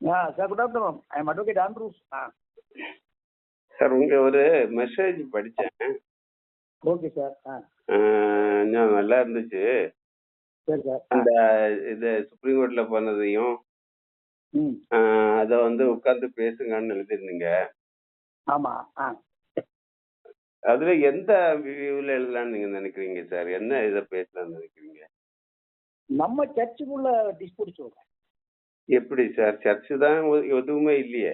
Sir good afternoon. I am advocate Andrews. Sir உங்க ஒரு message படித்தேன். Okay sir. இன்னும் நல்லா இருந்துச்சு. சரி சார். அந்த இது சுப்ரீம் கோர்ட்ல போனதையும் அதை வந்து உட்கார்ந்து பேசுங்கன்னு எழுதிருந்தீங்க. ஆமா. அதுல எந்த வியூல எழுதலாம்னு நீங்க நினைக்கிறீங்க சார்? என்ன இதை பேசலாம்னு நினைக்கிறீங்க? நம்ம சர்ச்சுக்குள்ள டிஸ்பியூட் சொல்றேன். எப்படி சார்? சர்ச்சு தான் எதுவுமே இல்லையே.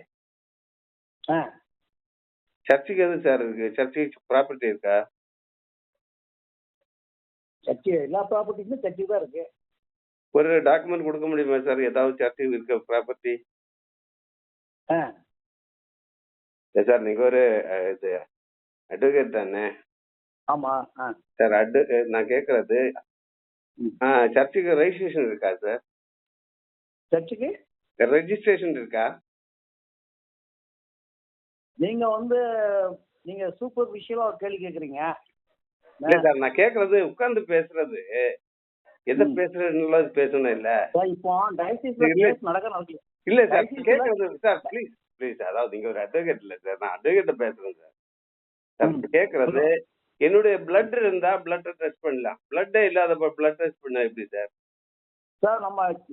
சர்ச்சுக்கு எது சார் இருக்கு? சர்ச்சுக்கு ப்ராப்பர்ட்டி இருக்கா? சர்ச்சு எல்லா ப்ராப்பர்ட்டிஸும் சர்ச்சுக்கு தான் இருக்கு. ஒரு டாக்குமெண்ட் கொடுக்க முடியுமா சார்? ஏதாவது சர்ச்சுக்கு இருக்க ப்ராப்பர்ட்டி? சார் நீங்க ஒரு இது அட்வொகேட் தானே? ஆமா சார். நான் கேட்கறது சர்ச்சுக்கு ரெஜிஸ்ட்ரேஷன் இருக்கா சார்? சர்ச்சுக்கு ரெஜிஸ்ட்ரேஷன் இருக்கா? நீங்க சூப்பர் விஷயமா ஒரு கேள்வி கேக்குறீங்க. இல்ல சார், நான் கேக்குறது உட்கார்ந்து பேசுறது எதை பேசுறதுன்னு பேசணும் இல்ல. இப்போ டயசிஸ் நடக்கல. இல்ல சார் கேக்குறது சார், ப்ளீஸ் ப்ளீஸ். அதாவது நீங்க ஒரு அட்வொகேட் இல்ல சார், நான் அட்வொகேட்ட பேசுறேன் சார். கேக்குறது என்னுடைய பிளட் இருந்தா பிளட் டெஸ்ட் பண்ணலாம், பிளட்டே இல்லாத பிளட் டெஸ்ட் பண்ண எப்படி சார்? சார்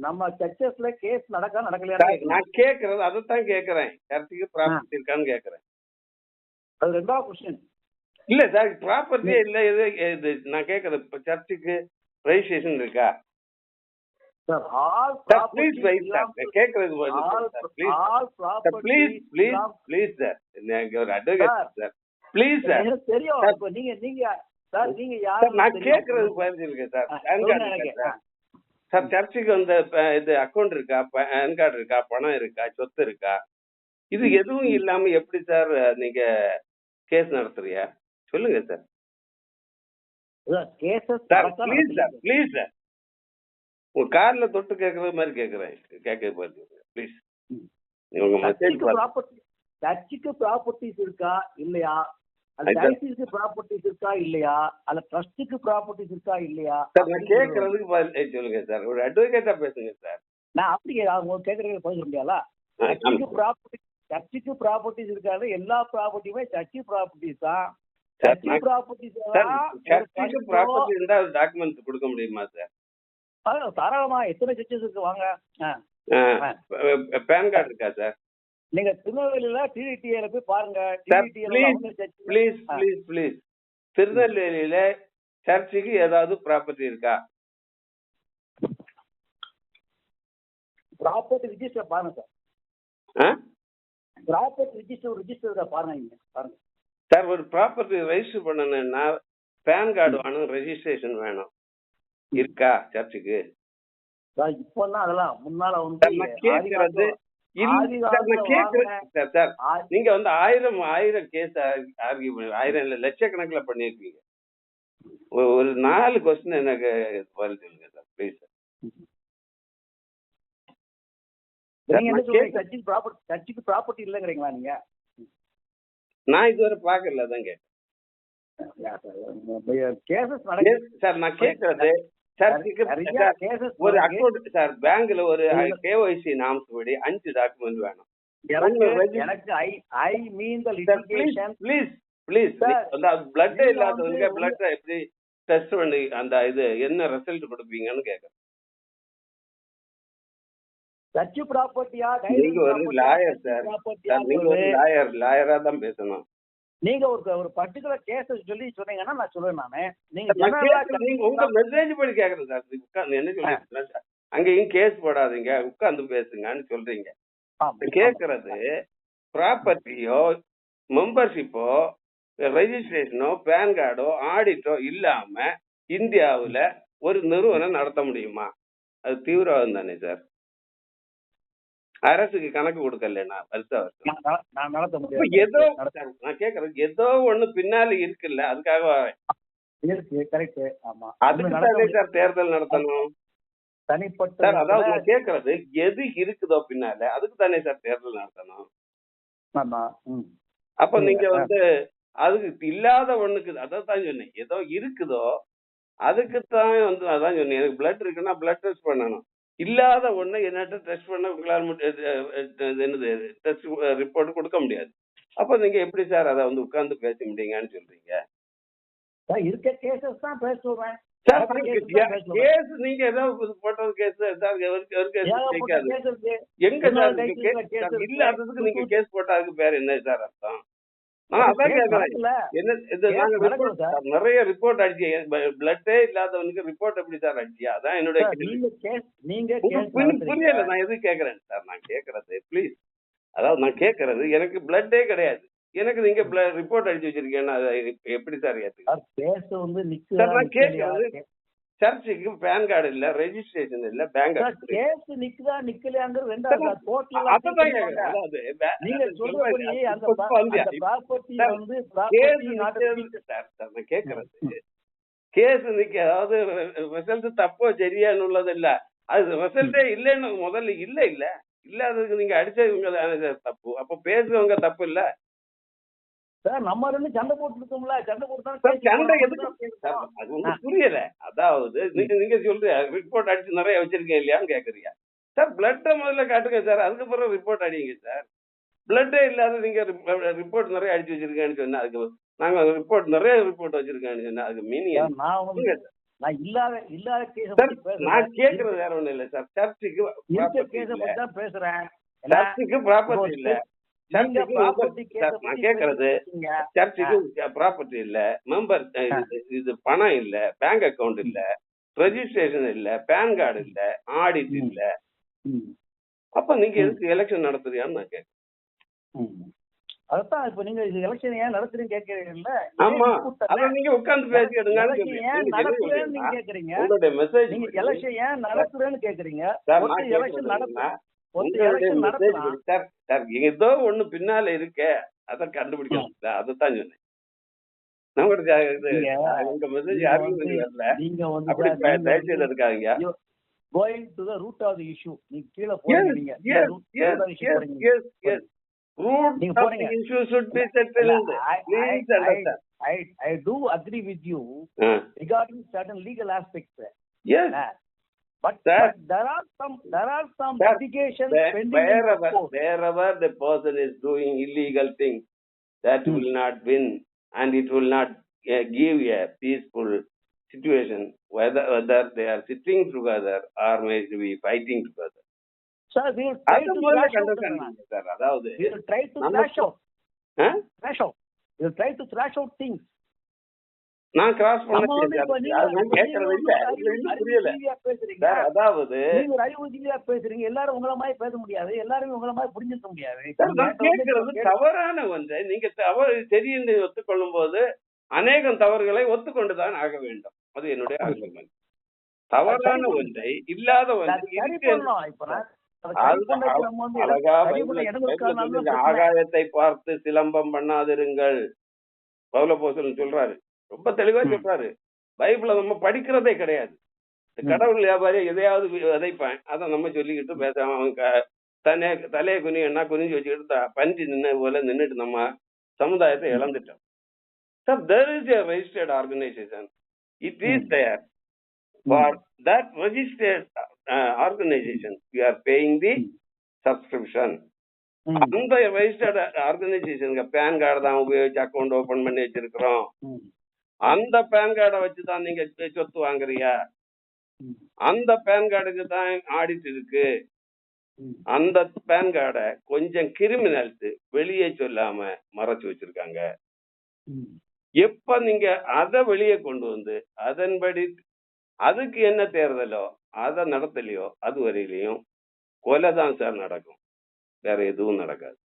நம்ம சர்ச்சஸ்ல கேஸ் நடக்கலையா? நான் கேக்குறது அதைத்தான் கேக்குறேன். சர்ச்சுக்கு ப்ராப்பர்ட்டி இருக்கான்னு கேக்குறேன். அது ரெண்டாவது கொஸ்டின். இல்ல சார், ப்ராப்பர்ட்டியே இல்ல. இது நான் கேக்குறது சர்ச்சுக்கு ரெஜிஸ்ட்ரேஷன் இருக்கா sir? All please write sir. கேக்குறது ப்ளீஸ் ப்ளீஸ் ப்ளீஸ் சார். நீங்க ஒரு அட்வொகேட் சார், ப்ளீஸ் சார். தெரியும். இப்போ நீங்க சார் நீங்க யார்? நான் கேக்குறது பதில் சார். பேன் கார்டு சார், சர்ச்சுக்கு வந்து இது அக்கௌண்ட் இருக்கா, பேன் கார்டு இருக்கா, பணம் இருக்கா, சொத்து இருக்கா? இது எதுவும் இல்லாம எப்படி சார் நீங்க கேஸ் நடத்துறியா? சொல்லுங்க sir. Please sir, please sir. உங்க கார்ல தொட்டு கேக்குறது மாதிரி கேக்குறேன். கேட்க ப்ளீஸ். சர்ச்சுக்கு ப்ராப்பர்ட்டிஸ் இருக்கா இல்லையா? டயசிஸ்க்கு ப்ராப்பர்ட்டிஸ் இருக்கா இல்லையா? அல்ல ட்ரஸ்டுக்கு ப்ராப்பர்ட்டிஸ் இருக்கா இல்லையா? நான் கேக்குறதுக்கு பதில் சொல்லுங்க சார். ஒரு அட்வொகேட்டா பேசுங்க சார். நான் அப்படி அவங்க கேக்குறதுக்கு பதில் முடியாதா? சர்ச்சுக்கு ப்ராப்பர்ட்டிஸ் இருக்காது. எல்லா ப்ராப்பர்ட்டியுமே சர்ச்சு ப்ராப்பர்ட்டிஸ் தான். சர்ச்சு ப்ராப்பர்ட்டிஸ் இருந்தா டாக்குமெண்ட் கொடுக்க முடியுமா சார்? தாராளமா. எத்தனை சர்ச்சஸ் இருக்கு வாங்க. பேன் கார்டு இருக்கா சார்? நீங்க திருநெல்வேலியில டிடிடிஏல போய் பாருங்க. Please please please. திருநெல்வேலியில சர்ச்சுக்கு ஏதாவது ப்ராப்பர்ட்டி இருக்கா? ப்ராப்பர்ட்டி ரிஜிஸ்டர் பாருங்க சார். ப்ராப்பர்ட்டி ரிஜிஸ்டர் பாருங்க சார். ஒரு ப்ராப்பர்ட்டி ரெஜிஸ்டர் பண்ணணும்னா பேன் கார்டு வேணும், ரெஜிஸ்ட்ரேஷன் வேணும். இருக்கா சர்ச்சுக்கு? இப்பதான் அதெல்லாம் முன்னால கேக்குறது சார். நீங்க வந்து ஆயிரம் கேஸ் ஆர்கியூ பண்ணி 1000 இல்ல லட்சக்கணக்கில் பண்ணிருக்கீங்க. ஒரு 4 கொஸ்டின் எனக்கு பதில் சொல்லுங்க சார், ப்ளீஸ் சார். சர்ச்சுக்கு ப்ராப்பர்ட்டி இல்லங்கிறீங்களா நீங்க? நான் இதுவரை பாக்கல, தான் கேட்டேன் சார். நான் கேக்குறது ஒரு அக்கௌண்ட் சார், பேங்க்ல ஒரு கேஒய்சி நாம்ஸ் படி 5 டாக்குமெண்ட் வேணும். ப்ளீஸ் பிளட் இல்லாதவங்க பிளட் எப்படி டெஸ்ட் பண்ணி அந்த இது என்ன ரிசல்ட் கொடுப்பீங்கன்னு கேக்குறேன். சர்ச்சு ப்ராப்பர்ட்டியா? நீங்க ஒரு லாயர் சார். நீங்க ஒரு லாயரா தான் பேசணும். நீங்க ஒரு பர்டிகுலர் கேஸ் சொன்னீங்கன்னா நான் சொல்றேன். நீங்க உங்க மெசேஜ் படி கேக்குறேன் சார். உட்கார்ந்து என்ன சொல்றீங்க சார்? அங்கேயும் கேஸ் போடாதீங்க, உட்கார்ந்து பேசுங்கன்னு சொல்றீங்க. கேக்குறது ப்ராப்பர்ட்டியோ மெம்பர்ஷிப்போ ரெஜிஸ்ட்ரேஷனோ பேன் கார்டோ ஆடிட்டோ இல்லாம இந்தியாவுல ஒரு நிறுவனம் நடத்த முடியுமா? அது தீவிரவாதம் தானே சார்? அரசுக்கு கணக்கு கொடுக்கலன்னா வருஷம் ஏதோ நான் கேக்குறது ஏதோ ஒண்ணு பின்னால இருக்குல்ல, அதுக்காக அதுக்கு சார் தேர்தல் நடத்தணும். தனிப்பட்ட அதாவது நான் கேக்குறது எது இருக்குதோ பின்னால அதுக்கு தானே சார் தேர்தல் நடத்தணும். அப்ப நீங்க வந்து அதுக்கு இல்லாத ஒண்ணுக்கு அதான் சொன்னேன். ஏதோ இருக்குதோ அதுக்குத்தான் வந்து அதான் சொன்னேன். எனக்கு பிளட் இருக்குன்னா பிளட் டெஸ்ட் பண்ணணும். இல்லாத ஒண்ணை என்னட்ட டெஸ்ட் பண்ண உங்களால் என்னது டெஸ்ட் ரிப்போர்ட் கொடுக்க முடியாது. அப்ப நீங்க எப்படி சார் அதை வந்து உட்கார்ந்து பேச முடியுங்கன்னு சொல்றீங்க? சார் இருக்க கேசஸ் தான் பேச சொல்றேன். சார் கேஸ் நீங்க ஏதாவது போட்டது கேஸ் சார் கேட்காது. எங்க சார் இல்லாததுக்கு நீங்க கேஸ் போட்டா அதுக்கு பேர் என்ன சார் அர்த்தம்? நான் அதான் கேட்கறேன். என்ன இது நிறைய ரிப்போர்ட் அடிச்சு பிளட்டே இல்லாதவனுக்கு ரிப்போர்ட் எப்படி சார் அடிச்சியா? அதான் என்னுடைய புரியல. நான் எது கேட்கறேன் சார், நான் கேட்கறது ப்ளீஸ், அதாவது நான் கேட்கறது எனக்கு பிளட்டே கிடையாது, எனக்கு நீங்க ரிப்போர்ட் அடிச்சு வச்சிருக்கேன்னா எப்படி சார் ஏத்துக்க? நான் கேட்கறது சர்ச்சுக்கு பேன் கார்டு இல்ல, ரெஜிஸ்ட்ரேஷன் இல்ல, பேங்க் கேக்குறது கேஸ் நிக்க, அதாவது ரிசல்ட் தப்போ சரியான்னு உள்ளது இல்ல, அது ரிசல்ட்டே இல்லைன்னு முதல்ல இல்ல இல்ல இல்லாததுக்கு நீங்க அடிச்சவங்க தப்பு, அப்ப பேசுறவங்க தப்பு இல்ல சார். நம்ம ரெண்டு சண்டை போட்டுருக்கோம்ல, சண்டை போட்டு சண்டை எதுக்கு அது உங்களுக்கு புரியல. அதாவது நீங்க சொல்றீங்க ரிப்போர்ட் அடிச்சு நிறைய வச்சிருக்கேன் இல்லையான்னு கேக்குறீங்க சார். பிளட்டை முதல்ல காட்டுங்க சார், அதுக்கப்புறம் ரிப்போர்ட் அடிங்க சார். பிளட்டே இல்லாத நீங்க ரிப்போர்ட் நிறைய அடிச்சு வச்சிருக்கேன்னு சொன்னா அதுக்கு நாங்க ரிப்போர்ட் நிறைய ரிப்போர்ட் வச்சிருக்கேன்னு சொன்னா அதுக்கு மீனிங் நான் இல்லாத கேஸ் நான் கேக்குறது வேற ஒண்ணும் இல்ல சார். சர்ச்சுக்கு பேசுறேன், சர்ச்சுக்கு ப்ராப்பர்ட்டி இல்ல, நான் கேக்குறது சர்ச்சுக்கு ப்ராப்பர்ட்டி இல்ல, மெம்பர் இது பணம் இல்ல, பேங்க் அக்கவுண்ட் இல்ல, ரெஜிஸ்ட்ரேஷன் இல்ல, பேன் கார்டு இல்ல, ஆடிட் இல்ல, அப்ப நீங்க எதுக்கு எலெக்ஷன் நடத்துறியான்னு நான் கேட்கிறேன். அதான் இப்ப நீங்க எலெக்ஷன் ஏன் நடத்துறீங்க கேக்குறீங்கல்ல? ஆமா, அத நீங்க உட்கார்ந்து பேசிடுங்க. உங்களுடைய மெசேஜ் எலெக்ஷன் ஏன் நடத்துறேன்னு கேக்குறீங்க. எலெக்ஷன் நடத்துறேன் சார், ஏதோ ஒண்ணு பின்னால இருக்க, அத கண்டுபிடிக்கணும். அதத்தான் சொன்னேன். உங்க மெசேஜ் யாருக்கும் வரல, அப்படி தயவுசெய்து இருக்காங்க. Going to the root of the issue. நீங்க கீழ போறீங்க. Root of the issue should be settled. Please understand. I do agree with you regarding certain legal aspects. Yes. But there are some litigations pending. Wherever the person is doing illegal things, that will not win, and it will not give a peaceful situation, whether they are sitting together or may be fighting together. Sir, we will try to thrash out. We will try to thrash out. Thrash out. We will try to thrash out things. நான் cross பண்ண அதாவது பேசுறீங்க, எல்லாரும் உங்களை மாதிரி பேச முடியாது, எல்லாருமே உங்களை மாதிரி புரிஞ்சுக்க முடியாது. தவறான ஒன்றை நீங்க தவறு சரி என்று ஒத்துக்கொள்ளும் போது அநேகம் தவறுகளை ஒத்துக்கொண்டுதான் ஆக வேண்டும். அது என்னுடைய ஆர்குமெண்ட். தவறான ஒன்றை இல்லாத ஆகாயத்தை பார்த்து சிலம்பம் பண்ணாதிருங்கள், பவுலப்போஸ்தலன் சொல்றாரு, ரொம்ப தெளிவா சொல்றாரு. பைபிள நம்ம படிக்கிறதே கிடையாது. கடவுள் வியாபாரி எதையாவது விதைப்பான், அதை நம்ம சொல்லிக்கிட்டு பேசாம அவங்க தலையை குனியன்னா குனிஞ்சு வச்சுக்கிட்டு பஞ்சு நின்று போல நின்றுட்டு நம்ம சமுதாயத்தை இழந்துட்டோம். Sir, there is a registered organization. It is there. For that registered organization, we are paying the subscription. அந்த ரெஜிஸ்டர்ட் ஆர்கனைசேஷனுக்கு பேன் கார்டு தான் உபயோகிச்சு அக்கௌண்ட் ஓபன் பண்ணி வச்சிருக்கிறோம். அந்த பேன் கார்டை வச்சுதான் நீங்க சொத்து வாங்குறியா? அந்த பேன் கார்டுக்கு தான் ஆடிட் இருக்கு. அந்த பேன் கார்டை கொஞ்சம் கிரிமினல்ஸ் வெளியே சொல்லாம மறைச்சு வச்சிருக்காங்க. எப்ப நீங்க அதை வெளியே கொண்டு வந்து அதன்படி அதுக்கு என்ன தேர்தலோ அதை நடத்தலையோ அது வரையிலையும் கொலை தான் சார் நடக்கும், வேற எதுவும் நடக்காது.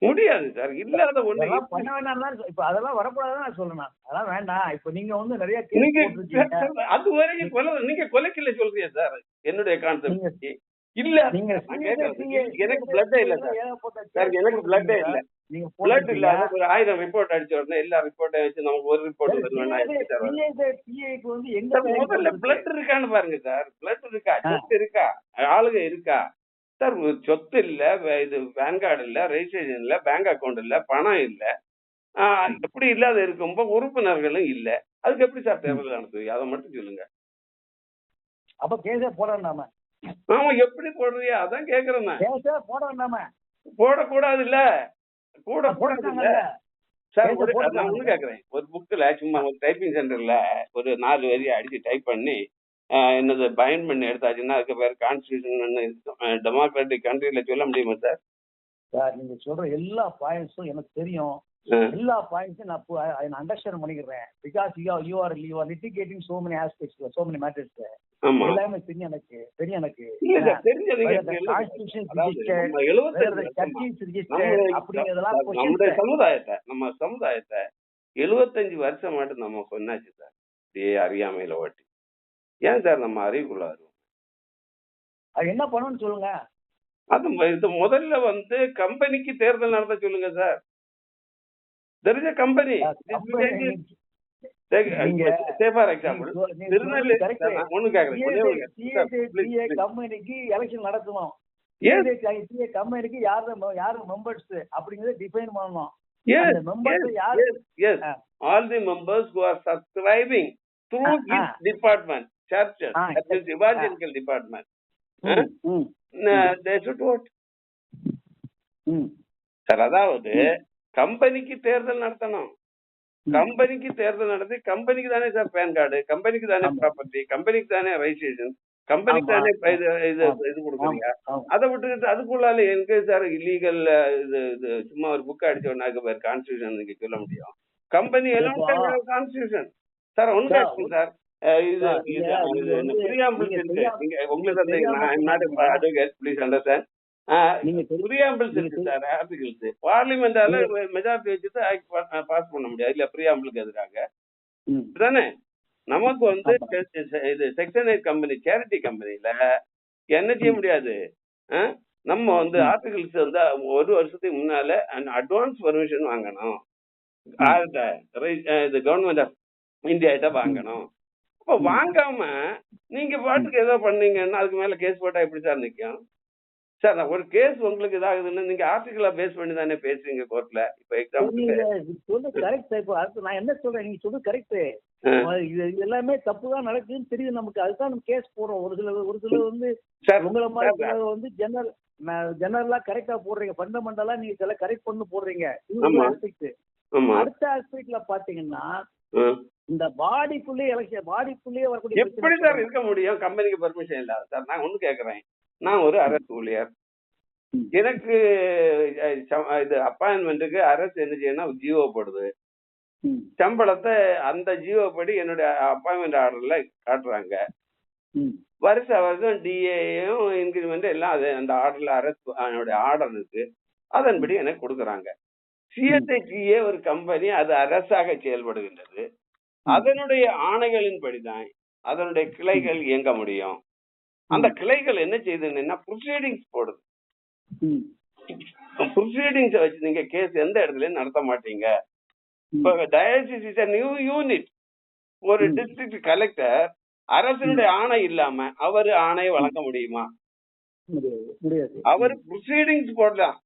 முடியாது சார். இல்லாத ஒண்ணு பண்ண வேண்டாம். இப்ப அதெல்லாம் வரக்கூடாதுன்னு நான் சொல்றேன். அதெல்லாம் வேண்டாம். இப்ப நீங்க வந்து நிறைய அது வரைக்கும் கொலை, நீங்க கொலைக்குள்ள சொல்றீங்க சார். என்னுடைய கான்செப்ட் இல்ல, எனக்கு பிளட்டே இல்ல சார், எனக்கு பிளட்டே இல்ல. பிளட் இல்ல, ஒரு 1000 ரிப்போர்ட் அடிச்ச உடனே எல்லா ரிப்போர்ட்டையும் வச்சு நமக்கு ஒரு ரிப்போர்ட் முதல்ல பிளட் இருக்கான்னு பாருங்க சார். பிளட் இருக்கா, சொத்து இருக்கா, ஆளுங்க இருக்கா சார்? சொத்து இல்ல, இது பேன் கார்டு இல்ல, ரெஜிஸ்ட்ரேஷன் இல்ல, பேங்க் அக்கௌண்ட் இல்ல, பணம் இல்ல, எப்படி இல்லாத இருக்கும்போது உறுப்பினர்களும் இல்ல, அதுக்கு எப்படி சார் தேர்தல் நடத்துவீங்க? அதை மட்டும் சொல்லுங்க. அப்ப கேஸே போட வேண்டாமா? ஆமா, எப்படி போடுறியா அதான் கேக்குறேன் நான். ஏன் சார் போட வேண்டாம? போடக்கூடாது இல்ல, கூட கூடாது இல்ல போட்டாங்கல்ல. சார். ஏன் ஒரு சார் நான் ஒண்ணு போட்டுருக்காங்க? கேக்குறேன், ஒரு புக்ல சும்மா ஒரு டைப்பிங் சென்டர்ல ஒரு 4 வரி அடிச்சு டைப் பண்ணி என்னது பைண்ட் பண்ணி எடுத்தாச்சுன்னா அதுக்கு பேர் கான்ஸ்டியூஷன் டெமோக்ராட்டிக் கண்ட்ரில சொல்ல முடியுமா சார்? சார் நீங்க சொல்ற எல்லா பாயிண்ட்ஸும் எனக்கு தெரியும். எல்லா பாயிண்ட்ஸும் நான் அண்டர்ஸ்டாண்ட் பண்ணிக்கிறேன். Because you are litigating so many aspects, so many matters. ஆமா. எல்லாமே தெரியும் எனக்கு. இல்ல சார், தெரிஞ்சதுங்க. கான்ஸ்டிடியூஷன் அதாவது ரிஜிஸ்டர்ட், நம்ம 75 சர்ச்சஸ் ரிஜிஸ்டர்ட் அப்படிங்கிறதெல்லாம் நம்முடைய கொஸ்டின். நம்ம சமுதாயத்தை 75 வருஷம் மட்டும் நம்ம சொன்னாச்சு சார். அப்படியே அறியாமையில ஓட்டி. ஏன் சார் நம்ம அறிவுக்குள்ள வருவோம்? அது என்ன பண்ணணும்னு சொல்லுங்க. அது இது முதல்ல வந்து கம்பெனிக்கு தேர்தல் நடத்த சொல்லுங்க sir. There is a company. Say for example Tirunelveli ஒண்ணு கேக்குறேன். கம்பெனிக்கு எலெக்ஷன் நடத்தணும். கம்பெனிக்கு யாரு மெம்பர்ஸ் அப்படிங்கறத டிஃபைன் பண்ணணும். All the members who are subscribing through his department, churches, that is evangelical department, they should vote. Sir, அதாவது கம்பெனிக்கு தேர்தல் நடத்தணும். கம்பெனிக்கு தேர்தல் நடத்தி கம்பெனிக்கு தானே சார் பேன் கார்டு, கம்பெனிக்கு தானே ப்ராப்பர்ட்டி, கம்பெனிக்கு தானே ரெஜிஸ்ட்ரேஷன், கம்பெனிக்கு தானே இது கொடுக்குறீங்க. அதை விட்டுக்கிட்டு அதுக்குள்ளால எங்க சார் இல்லீகல் இது சும்மா ஒரு புக் அடிச்சோன்னாக்க பேர் கான்ஸ்டியூஷன் நீங்க சொல்ல முடியும்? கம்பெனி எல்லாம் கான்ஸ்டியூஷன் சார். ஒண்ணு கேட்குங்க சார், இது பிரியாம்பிள்ஸ் இருக்கு. நீங்க உங்களுக்கு அட்வொகேட் ப்ளீஸ் அண்டர்ஸ்டாண்ட். பிரியாம்பிள்ஸ் இருக்கு சார், ஆர்டிகல்ஸ். பார்லிமெண்டால மெஜாரிட்டி வச்சுட்டு ஆக்ட் பாஸ் பண்ண முடியாது இல்ல பிரியாம்பிளுக்கு எதிராக தானே. நமக்கு வந்து இது செக்ஷன் 8 கம்பெனி, சேரிட்டி கம்பெனில என்ன செய்ய முடியாது. நம்ம வந்து ஆர்டிகல்ஸ் வந்து ஒரு வருஷத்துக்கு முன்னால அட்வான்ஸ் பர்மிஷன் வாங்கணும். இது கவர்மெண்ட் ஆஃப் இந்தியா வாங்கணும். அப்ப வாங்காம நீங்க பாட்டுக்கு ஏதோ பண்ணீங்கன்னா அதுக்கு மேல கேஸ் போட்டா எப்படி சார் நிக்கும்? சார், ஒரு கேஸ் உங்களுக்கு இதாகுதுன்னு நீங்க ஆர்டிகலா பேஸ் பண்ணி தானே பேசுறீங்க கோர்ட்ல. இப்ப எக்ஸாம்பிள் கரெக்ட். இப்போ நான் என்ன சொல்றேன், நீங்க சொல்றது கரெக்ட். இது எல்லாமே தப்புதான் நடக்குதுன்னு தெரியுது நமக்கு. அதுதான் நம்ம கேஸ் போடுறோம். ஒரு சில வந்து உங்களை மாதிரி வந்து ஜெனரலா கரெக்டா போடுறீங்க, ஃபண்டமெண்டலா நீங்க சில கரெக்ட் பண்ணி போடுறீங்க. அடுத்த ஆஸ்பெக்ட்ல பாத்தீங்கன்னா இந்த பாடிக்குள்ளே எலெக்ஷன் பாடிக்குள்ளேயே வரக்கூடிய எப்படி சார் இருக்க முடியும் கம்பெனிக்கு பர்மிஷன் இல்லாத? சார், நான் ஒண்ணு கேக்குறேன். நான் ஒரு அரசு ஊழியர். எனக்கு இது அப்பாயின்மெண்ட்டுக்கு அரசு என்ன செய்யணும், ஜிஓ போடுது. சம்பளத்தை அந்த ஜிஓ படி என்னுடைய அப்பாயின்மெண்ட் ஆர்டர்ல காட்டுறாங்க. வருஷம் டிஏயும் இன்கிரிமெண்ட் எல்லாம் அது அந்த ஆர்டர்ல அரசு ஆர்டர் இருக்கு, அதன்படி எனக்கு கொடுக்குறாங்க. சிஎஸ்ஐடிஏ ஒரு கம்பெனி, அது அரசாக செயல்படுகின்றது. அதனுடைய ஆணைகளின் படிதான் அதனுடைய கிளைகள் இயங்க முடியும். அந்த கிளைகள் என்ன செய்யுதுன்னா ப்ரொசீடிங்ஸ் போடுது. ப்ரொசீடிங்ஸ் வச்சு நீங்க கேஸ் எந்த இடத்துலயும் நடத்த மாட்டீங்க. இப்ப டயாசிஸ் இஸ் a new unit. ஒரு டிஸ்ட்ரிக்ட் கலெக்டர் அரசனுடைய ஆணை இல்லாம அவரு ஆணையை வழங்க முடியுமா? அவர் ப்ரொசீடிங்ஸ் போடலாம்.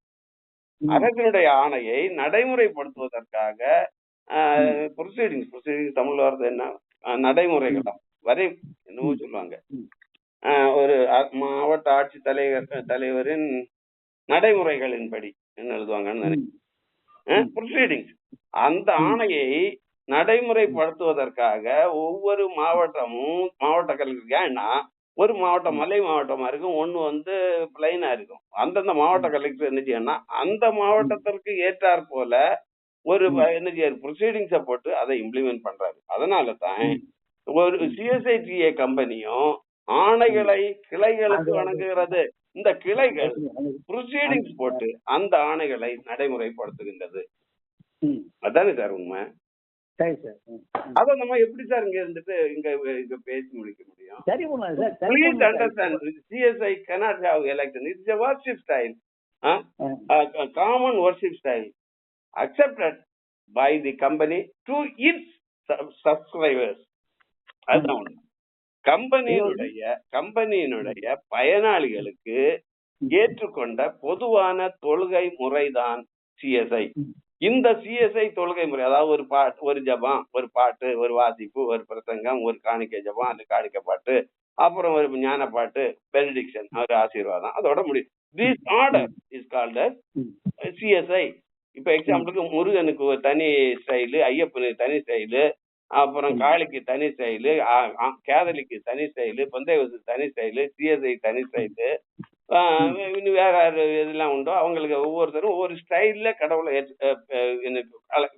அரசனுடைய ஆணையை நடைமுறைப்படுத்துவதற்காக ப்ரொசீடிங்ஸ் தமிழ்ல வருது என்ன, நடைமுறைகள் வரை என்னவோ சொல்லுவாங்க. ஒரு மாவட்ட ஆட்சி தலைவரின் நடைமுறைகளின்படி என்ன எழுதுவாங்கன்னு நினைக்கிறேன். ப்ரொசீடிங்ஸ் அந்த ஆணையை நடைமுறைப்படுத்துவதற்காக ஒவ்வொரு மாவட்டமும் மாவட்ட கலெக்டர், ஏன்னா ஒரு மாவட்டம் மலை மாவட்டமா இருக்கும், ஒண்ணு வந்து பிளைனா இருக்கும். அந்தந்த மாவட்ட கலெக்டர் என்ன செய்யணும்னா அந்த மாவட்டத்திற்கு ஏற்றாற் போல ஒரு என்ன செய்ய ப்ரொசீடிங்ஸ போட்டு அதை இம்ப்ளிமெண்ட் பண்றாரு. அதனாலதான் ஒரு சிஎஸ்ஐடிஏ கம்பெனியும் ஆணைகளை கிளைகளுக்கு வழங்குகிறது. இந்த கிளைகள் ப்ரொசீடிங்ஸ் போட்டு அந்த ஆணைகளை நடைமுறைப்படுத்துகின்றது. அதானே சார் உண்மை? அத நம்ம எப்படி சார் இங்க இருந்துட்டு இங்க பேசி முடிக்க முடியும்? Please understand, CSI cannot have election. It's a worship style, a common worship style accepted by the company to its subscribers. அதுதான் ஒண்ணு. கம்பெனியினுடைய பயனாளிகளுக்கு ஏற்றுக்கொண்ட பொதுவான தொழுகை முறைதான் சிஎஸ்ஐ. இந்த சிஎஸ்ஐ தொழுகை முறை, அதாவது ஒரு ஜபம், ஒரு பாட்டு, ஒரு வாசிப்பு, ஒரு பிரசங்கம், ஒரு காணிக்கை ஜபம், அந்த காணிக்கை பாட்டு, அப்புறம் ஒரு ஞான பாட்டு, பெனடிக்ஷன், ஒரு ஆசீர்வாதம், அதோட முடியும். This order is called CSI. இப்ப எக்ஸாம்பிளுக்கு முருகனுக்கு ஒரு தனி ஸ்டைலு, ஐயப்பனுக்கு தனி ஸ்டைலு, அப்புறம் காளிக்கு தனி ஸ்டைலு, கேதலிக்கு தனி ஸ்டைலு, பந்தயத்துக்கு தனி ஸ்டைலு, சிஎஸ்ஐ தனி ஸ்டைலு, இன்னும் வேற யாரு இதெல்லாம் உண்டோ அவங்களுக்கு ஒவ்வொருத்தரும் ஒவ்வொரு ஸ்டைல்ல கடவுளை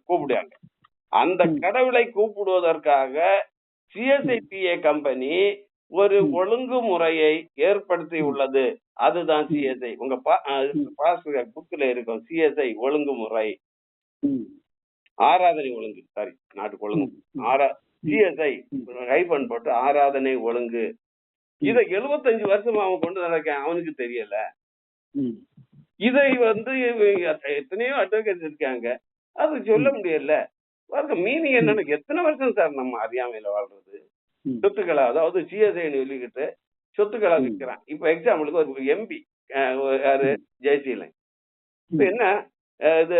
கூப்பிடுவாங்க. அந்த கடவுளை கூப்பிடுவதற்காக சிஎஸ்ஐடிஏ கம்பெனி ஒரு ஒழுங்குமுறையை ஏற்படுத்தி உள்ளது. அதுதான் சிஎஸ்ஐ. உங்க புக்ல இருக்கும் சிஎஸ்ஐ ஒழுங்குமுறை, ஆராதனை ஒழுங்கு, சாரி நாட்டுக்கு ஒழுங்கு, சிஎஸ்ஐ ஹைபன் போட்டு ஆராதனை ஒழுங்கு. இதை 75 வருஷமா அவன் கொண்டு நடக்கான், அவனுக்கு தெரியல. இதை எத்தனையோ அட்வொகேட்ஸ் இருக்காங்க, அது சொல்ல முடியல. மீனிங் என்னன்னு எத்தனை வருஷம் சார் நம்ம அறியாமையில வாழ்றது? சொத்துக்களை, அதாவது சிஎஸ்ஐன்னு சொல்லிக்கிட்டு சொத்துக்களை விற்கிறான். இப்ப எக்ஸாம்பிளுக்கு ஒரு எம்பி யாரு, ஜெயசீலன். இப்ப என்ன இது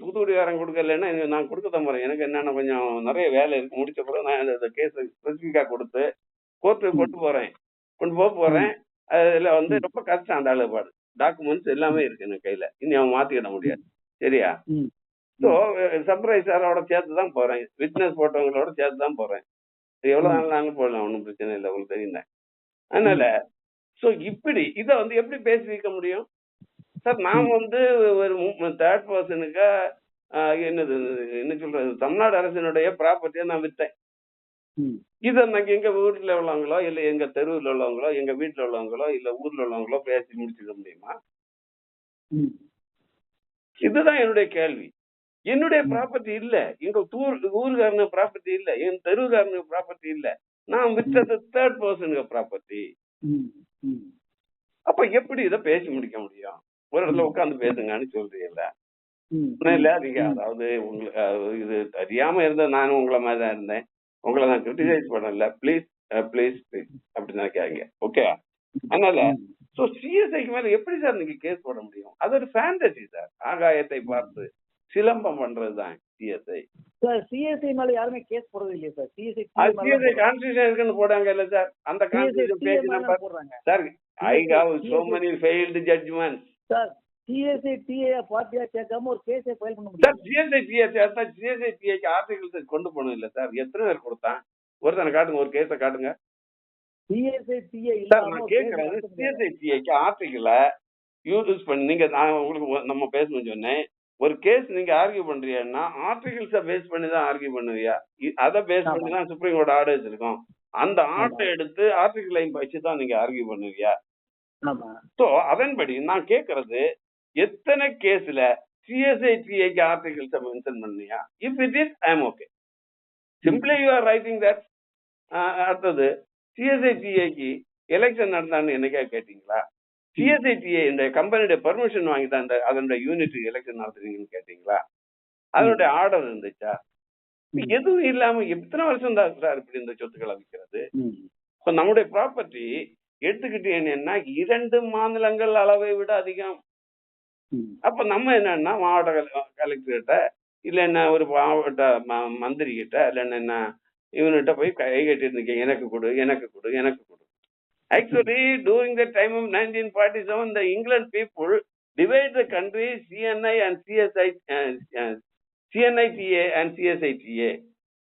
தூத்துக்குடிக்காரன் கொடுக்கலன்னா நான் கொடுக்க போறேன், எனக்கு என்னென்ன கொஞ்சம் நிறைய வேலை இருக்கு, முடிச்ச பிறகு நான் இந்த கேஸ் ஸ்பெசிபிக்கா கொடுத்து கோர்ட்டுக்கு கொண்டு போறேன். அதுல ரொம்ப கஷ்டம் அந்த அளவுபாடு. டாக்குமெண்ட்ஸ் எல்லாமே இருக்கு எனக்கு கையில, இனி அவன் மாத்திக்கிட முடியாது. சரியா? ஸோ சர்ப்ரைஸரோட சேர்த்து தான் போறேன், விட்னஸ் போட்டவங்களோட சேர்த்து தான் போறேன். எவ்வளவு நாள் நாங்களும் போடலாம், ஒன்றும் பிரச்சனை இல்லை, உங்களுக்கு தெரியும். அதனால ஸோ இப்படி இதை எப்படி பேசி வைக்க முடியும் சார்? நான் ஒரு தேர்ட் பர்சனுக்கா என்ன சொல்றது, தமிழ்நாடு அரசினுடைய ப்ராப்பர்ட்டியை நான் விற்றேன். இதை நாங்கள் எங்க வீட்டுல உள்ளவங்களோ, இல்லை எங்க தெருவில் உள்ளவங்களோ, எங்க வீட்டுல உள்ளவங்களோ, இல்லை ஊர்ல உள்ளவங்களோ பேசி முடிச்சுக்க முடியுமா? இதுதான் என்னுடைய கேள்வி. என்னுடைய ப்ராப்பர்ட்டி இல்ல, எங்க ஊருக்காரனு ப்ராப்பர்ட்டி இல்ல, என் தெருவுக்காரனுக்கு ப்ராப்பர்ட்டி இல்ல, நான் விற்றது தேர்ட் பர்சனுக்கு ப்ராப்பர்ட்டி. அப்ப எப்படி இதை பேசி முடிக்க முடியும்? ஒரு இடத்துல உட்காந்து பேசுங்கன்னு சொல்றீங்கல்ல. இல்ல நீங்க அதாவது உங்களுக்கு இது தெரியாம இருந்த நானும் உங்களை மாதிரி தான் இருந்தேன், உங்களை நான் கிரிட்டிசைஸ் பண்ணல. ப்ளீஸ் ப்ளீஸ் ப்ளீஸ் அப்படி நினைக்காதீங்க, ஓகே? அதனால ஸோ சிஎஸ்ஐக்கு மேல எப்படி சார் நீங்க கேஸ் போட முடியும்? அது ஒரு ஃபேண்டசி சார். ஆகாயத்தை பார்த்து சிலம்பம் பண்றதுதான் சிஎஸ்ஐ. சார் சிஎஸ்ஐ மேல யாருமே கேஸ் போடுறது இல்லையா சார்? சிஎஸ்ஐ கான்ஸ்டிடியூஷன் இருக்குன்னு போடாங்க இல்ல சார்? அந்த constitution page number sir, I have so many failed judgments. Sir CSI TA பார்ட்டியா கேட்காம ஒரு கேஸை ஃபைல் பண்ண முடியும் சார்? சிஎஸ்ஐ டிஏக்கு ஆர்டிகல்ஸ் கொண்டு போகணும் இல்ல சார்? எத்தனை பேர் கொடுத்தான்? ஒருத்தனை காட்டுங்க, ஒரு கேஸை காட்டுங்க. சிஎஸ்ஐ டிஏ சார் நான் கேட்கறேன், சிஎஸ்ஐ டிஏக்கு ஆர்டிகலை யூஸ் பண்ணி நீங்க, நான் உங்களுக்கு நம்ம பேசணும்னு சொன்னேன், ஒரு கேஸ் நீங்க ஆர்கியூ பண்றீங்கன்னா ஆர்டிகல்ஸை பேஸ் பண்ணி தான் ஆர்கியூ பண்ணுவியா? அதை பேஸ் பண்ணி தான் சுப்ரீம் கோர்ட் ஆர்டர் வச்சிருக்கோம், அந்த ஆர்டர் எடுத்து ஆர்டிகலை வச்சு தான் நீங்க ஆர்கியூ பண்ணுவியா? சோ அதன்படி நான் கேட்கறது, எத்தனை கேஸ்ல சிஎஸ்ஐடிஏக்கு ஆர்டிகல்ஸை மென்ஷன் பண்ணியா? If it is I am okay, simply you are writing that. அடுத்தது, சிஎஸ்ஐடிஏக்கு எலெக்ஷன் நடந்தான்னு என்னைக்கா கேட்டீங்களா? சிஎஸ்ஐடிஏ இந்த கம்பெனியோட பெர்மிஷன் வாங்கி தான் அதனுடைய யூனிட் எலெக்ஷன் நடத்துறீங்கன்னு கேட்டீங்களா? அதனுடைய ஆர்டர் இருந்துச்சா? எதுவும் இல்லாம எத்தனை வருஷம் தான் சார் இப்படி இந்த சொத்துக்களை விற்கிறது? இப்ப நம்முடைய ப்ராப்பர்ட்டி எடுத்துக்கிட்டீங்கன்னா 2 மாநிலங்கள் அளவை விட அதிகம். அப்ப நம்ம என்னன்னா மாவட்ட கலெக்டர்கிட்ட இல்லைன்னா ஒரு மாவட்ட மந்திரி கிட்ட இல்லைன்னா இவன்கிட்ட போய் கை கட்டிட்டு இருக்கீங்க, எனக்கு கொடு எனக்கு கொடு எனக்கு கொடு. Actually, during the time of 1947, the England people divide the country CNI and CNITA and CSITA,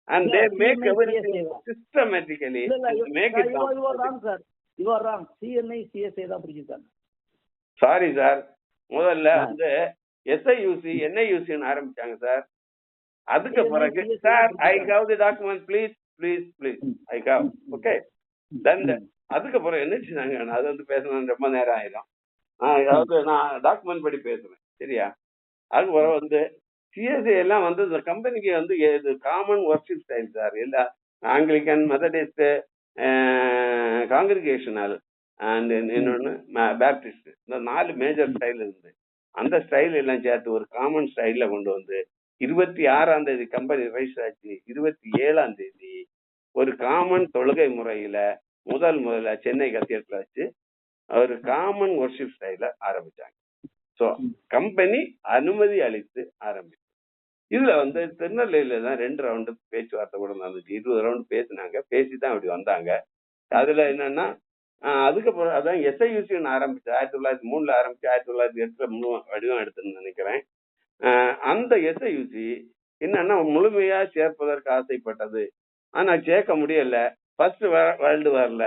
and they make everything systematically. Make it. You are wrong, sir. You are wrong. CNI CSI தான் பிரிச்சிருக்காங்க. Sorry, sir. முதல்ல SIUC NIUC ன்னு ஆரம்பிச்சாங்க sir. அதுக்கு பிறகு sir, I have the document, please please please, I have, okay? Then அதுக்கப்புறம் என்ன செஞ்சாங்க, அது பேசணும் ரொம்ப நேரம் ஆயிடும். அதாவது நான் டாக்குமெண்ட் படி பேசுறேன், சரியா? அதுக்கப்புறம் சிஎஸ்ஐ எல்லாம் இந்த கம்பெனிக்கு காமன் ஒர்க்ஷிப் ஸ்டைல் சார். எல்லா ஆங்கிலிக்கன், மெத்தடிஸ்ட், காங்கிரிகேஷனல் அண்ட் இன்னொன்னு பேப்டிஸ்ட், இந்த 4 மேஜர் ஸ்டைல் இருந்து அந்த ஸ்டைல் எல்லாம் சேர்த்து ஒரு காமன் ஸ்டைல்ல கொண்டு 26ஆம் தேதி கம்பெனி ரைஸ் ஆச்சு. 27ஆம் தேதி ஒரு காமன் தொழுகை முறையில முதல்ல சென்னை கத்தியத்துல வச்சு ஒரு காமன் ஒர்ஷிப் ஸ்டைல ஆரம்பிச்சாங்க. ஸோ கம்பெனி அனுமதி அளித்து ஆரம்பிச்சு. இதுல திருநெல்வேலியில தான் 2 ரவுண்டு பேச்சுவார்த்தை கூட நடந்துச்சு. 20 ரவுண்டு பேசினாங்க, பேசிதான் அப்படி வந்தாங்க. அதுல என்னன்னா அதுக்கப்புறம் அதான் SIUC ஆரம்பிச்சு 1903 ஆரம்பிச்சு 1908 வடிவம் எடுத்துன்னு நினைக்கிறேன். அந்த SIUC என்னன்னா முழுமையா சேர்ப்பதற்கு ஆசைப்பட்டது. ஆனா சேர்க்க முடியல. ஃபர்ஸ்ட் வேர்ல்டு வார்ல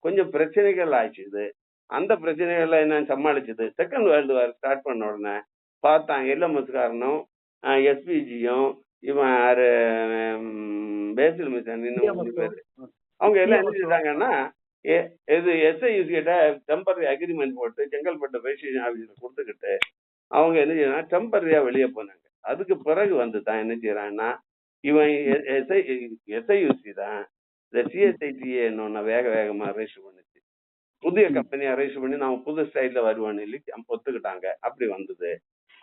கொஞ்சம் பிரச்சனைகள் ஆயிடுச்சு. அந்த பிரச்சனைகள்ல என்ன சமாளிச்சது. செகண்ட் வேர்ல்டு வார் ஸ்டார்ட் பண்ண உடனே பார்த்தான் LMS காரனும் SPGயும் இவன் யாரு பேசில் மிஷன் இன்னும் பேரு அவங்க எல்லாம் என்ன செஞ்சாங்கன்னா இது SIUC கிட்ட டெம்பரரி அக்ரிமெண்ட் போட்டு செங்கல்பட்டு ரெஜிஸ்ட்ரேஷன் ஆபீஸ்ல கொடுத்துக்கிட்டு அவங்க என்ன செய்யறாங்க டெம்பரரியா வெளியே போனாங்க. அதுக்கு பிறகு வந்து தான் என்ன செய்யறாங்கன்னா இவன் SIUC தான் இந்த CSITA வேக வேகமா ரெஜிஸ்டர் பண்ணுச்சு. புதிய கம்பெனியை ரெஜிஸ்டர் பண்ணி நாம புது ஸ்டைல்ல வருவான்னு சொல்லி ஒத்துக்கிட்டாங்க. அப்படி வந்தது.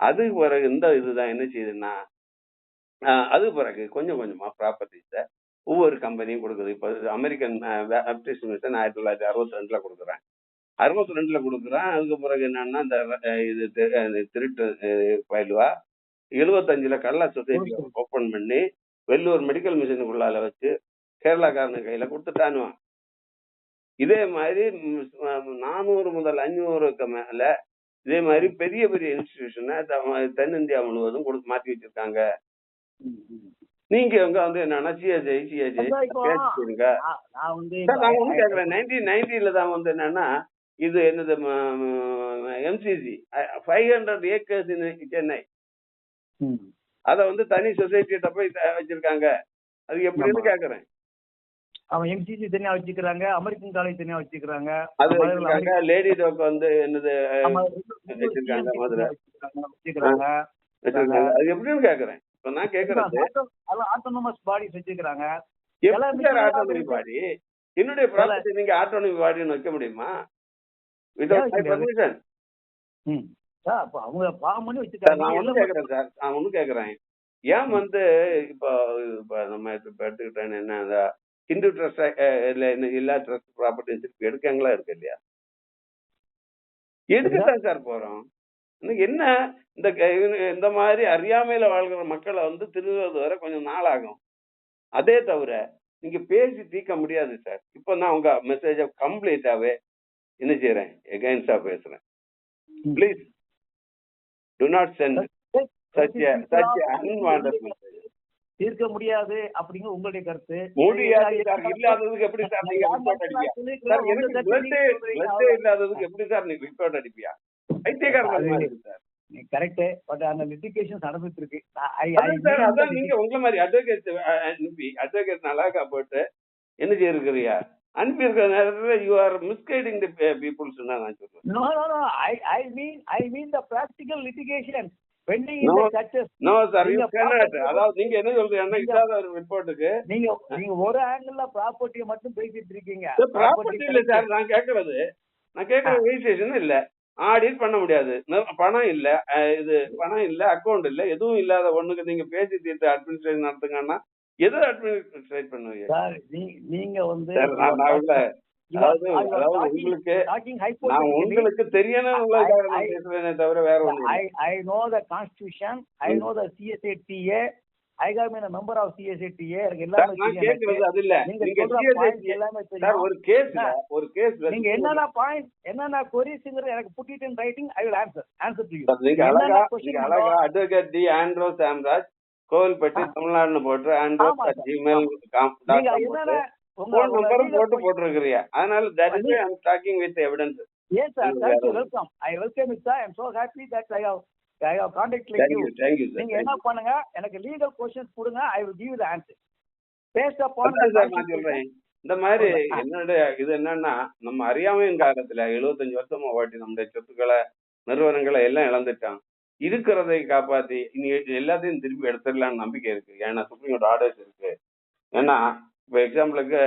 அதுக்கு பிறகு இந்த இதுதான் என்ன செய்யுதுன்னா அது பிறகு கொஞ்சம் கொஞ்சமா ப்ராப்பர்ட்டிஸ ஒவ்வொரு கம்பெனியும் கொடுக்குது. இப்போ அமெரிக்கன் பேப்டிஸ்ட் மிஷன் 1962 கொடுக்குறேன். 62 கொடுக்குறான். அதுக்கு பிறகு என்னன்னா இந்த இது திருட்டு பயிலுவா 75 கல்லா சொசைட்டி ஓபன் பண்ணி வெள்ளூர் மெடிக்கல் மிஷனுக்குள்ளால வச்சு கேரளாக்காரனு கையில கொடுத்துட்டானுவான். இதே மாதிரி 400 முதல் 500க்கு மேல இதே மாதிரி பெரிய பெரிய இன்ஸ்டிடியூஷனை தென்னிந்தியா முழுவதும் மாற்றி வச்சிருக்காங்க. நீங்க அங்க வந்து என்னன்னா CSI பேசிருங்க. நான் ஒண்ணு கேக்குறேன். 1990 தான் வந்து என்னன்னா இது என்னது MCC 500 acres சென்னை அத வந்து தனி சொசைட்டிட்ட போய் வச்சிருக்காங்க. அது எப்படின்னு கேக்குறேன். அவன் MCC தனியா வச்சுக்கிறாங்க, அமெரிக்கன் காலேஜ் தனியா வச்சுக்கிறாங்க, அது வச்சிருக்காங்க. லேடி டாக் வந்து என்னது வச்சிருக்காங்க, மதுரை வச்சிருக்காங்க. அது எப்படின்னு கேக்குறேன். இப்ப நான் கேக்குறது ஆட்டோனமஸ் பாடி வச்சிருக்காங்க. ஆட்டோனமி பாடி என்னுடைய ப்ராப்பர்ட்டி நீங்க ஆட்டோனமி பாடின்னு வைக்க முடியுமா? Without my permission. அவங்க பாவம் பண்ணி வச்சிருக்காங்க. நான் ஒண்ணு கேக்குறேன் சார், நான் ஒண்ணு கேக்குறேன். ஏன் வந்து இப்போ நம்ம எடுத்துக்கிட்டேன்னு என்ன அந்த ஹிந்து ட்ரஸ்ட் எல்லா ட்ரஸ்ட் ப்ராப்பர்ட்டிஸ் எடுக்காங்களா இருக்கு இல்லையா? எடுக்கத்தான் சார் போறோம். என்ன இந்த மாதிரி அறியாமையில வாழ்கிற மக்களை வந்து திருடுறது வரை கொஞ்சம் நாள் ஆகும். அதே தவிர நீங்க பேசி தீர்க்க முடியாது சார். இப்போ நான் உங்க மெசேஜ கம்ப்ளீட்டாவே என்ன செய்யறேன், எகைன்ஸ்டா பேசுறேன். Please do not send such unwanted message. தீர்க்க முடியாது அப்படிங்கிற உங்களுடைய கருத்து. முடியாது சார். இல்லாததுக்கு எப்படி சார் நீங்க ரிப்போர்ட் அடிப்பியா? சார் எனக்கு பிளட் இல்லாததுக்கு எப்படி சார் நீங்க ரிப்போர்ட் அடிப்பியா? ஐத்தியக்காரர் மாதிரி இருக்கு சார். கரெக்ட். பட் அந்த லிட்டிகேஷன் நடந்துட்டு இருக்கு. அதான் நீங்க உங்க மாதிரி அட்வொகேட் அனுப்பி அட்வொகேட் நல்லாக்கா போட்டு என்ன செய்யிருக்கிறியா அனுப்பி இருக்கிற நேரத்துல you are misguiding the peoples நான் சொல்றேன். No no no I mean the practical litigation pending in the churches. No sir, you cannot. அதாவது நீங்க என்ன சொல்றீங்கன்னா இல்லாத ஒரு ரிப்போர்ட்டுக்கு நீங்க ஒரு ஆங்கிள்ல ப்ராப்பர்ட்டியை மட்டும் பேசிட்டு இருக்கீங்க. ப்ராப்பர்ட்டி இல்ல சார். நான் கேக்குற ரெஜிஸ்ட்ரேஷன் இல்ல, ஆடிட் பண்ண முடியாது, பணம் இல்ல, இது பணம் இல்ல, அக்கௌண்ட் இல்ல, எதுவும் இல்லாத ஒண்ணுக்கு நீங்க பேசி தீர்த்து அட்மினிஸ்ட்ரேஷன் நடத்துங்கன்னா எதை அட்மினிஸ்ட்ரேட் பண்ணுவீங்க சார்? நீங்க வந்து உங்களுக்கு நான் உங்களுக்கு தெரியணும் பேசுறேனே தவிர வேற ஒண்ணு. I know the constitution, I know the CSATA, I have been a member of CSATA. எல்லாமே நான் கேக்குறது அது இல்ல. நீங்க சார் ஒரு கேஸ்ல நீங்க என்னென்ன queriesங்கற எனக்கு put it in writing, I will answer to you. நீங்க அழகா அட்வொகேட் டி ஆண்ட்ரோஸ் சாம்ராஜ் கோவில்பட்டி தமிழ்நாடுன்னு போட்டு andros@gmail.com phone number போட்டுருக்கீங்க. அதனால that is why I am talking with evidence. Yes sir, thank you, welcome. I welcome it sir. I am so happy that I have contact like you. Thank you sir. நீங்க என்ன பண்ணுங்க, எனக்கு legal questions கொடுங்க, I will give you the answer based upon sir. நான் சொல்றேன் இந்த மாதிரி என்னோட இது என்னன்னா நம்ம அறியாமையின் காலத்துல 75 வருஷமா ஓட்டி நம்முடைய சொத்துக்களை நிறுவனங்களை எல்லாம் இழந்துட்டான். இருக்கிறதை காப்பாத்தி இனி எல்லாத்தையும் திருப்பி எடுத்துடலாம்னு நம்பிக்கை இருக்கு. ஏன்னா சுப்ரீம் கோர்ட் ஆர்டர்ஸ் இருக்கு. ஏன்னா இப்போ எக்ஸாம்பிளுக்கு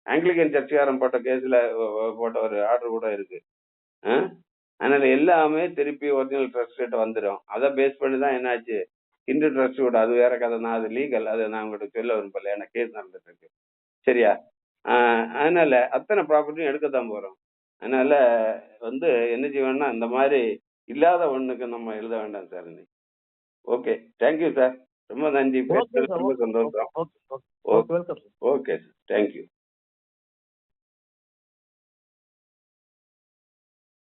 ஆங்கிலிகன் சர்ச்சுக்காரன் போட்ட கேஸ்ல போட்ட ஒரு ஆர்டர் கூட இருக்கு. அதனால எல்லாமே திருப்பி ஒரிஜினல் ட்ரஸ்ட் கிட்ட வந்துடும். அதை பேஸ் பண்ணி தான் என்னாச்சு இந்து ட்ரஸ்ட் கூட அது வேற கதை தான், அது லீகல், அதை நான் உங்கள்கிட்ட சொல்ல விரும்பல, ஏன்னா கேஸ் நடந்துட்டு இருக்கு. சரியா? அதனால அத்தனை ப்ராப்பர்ட்டியும் எடுக்கத்தான் போறோம். அதனால வந்து என்ன செய்வோம்னா இந்த மாதிரி இல்லாத ஒண்ணுக்கு நம்ம எழுத வேண்டாம் சார். Okay, thank you sir. ரொம்ப நன்றி, ஓகே பேசுனது சார். ரொம்ப ஓகே சந்தோஷம். Okay okay welcome sir. Okay sir, thank you.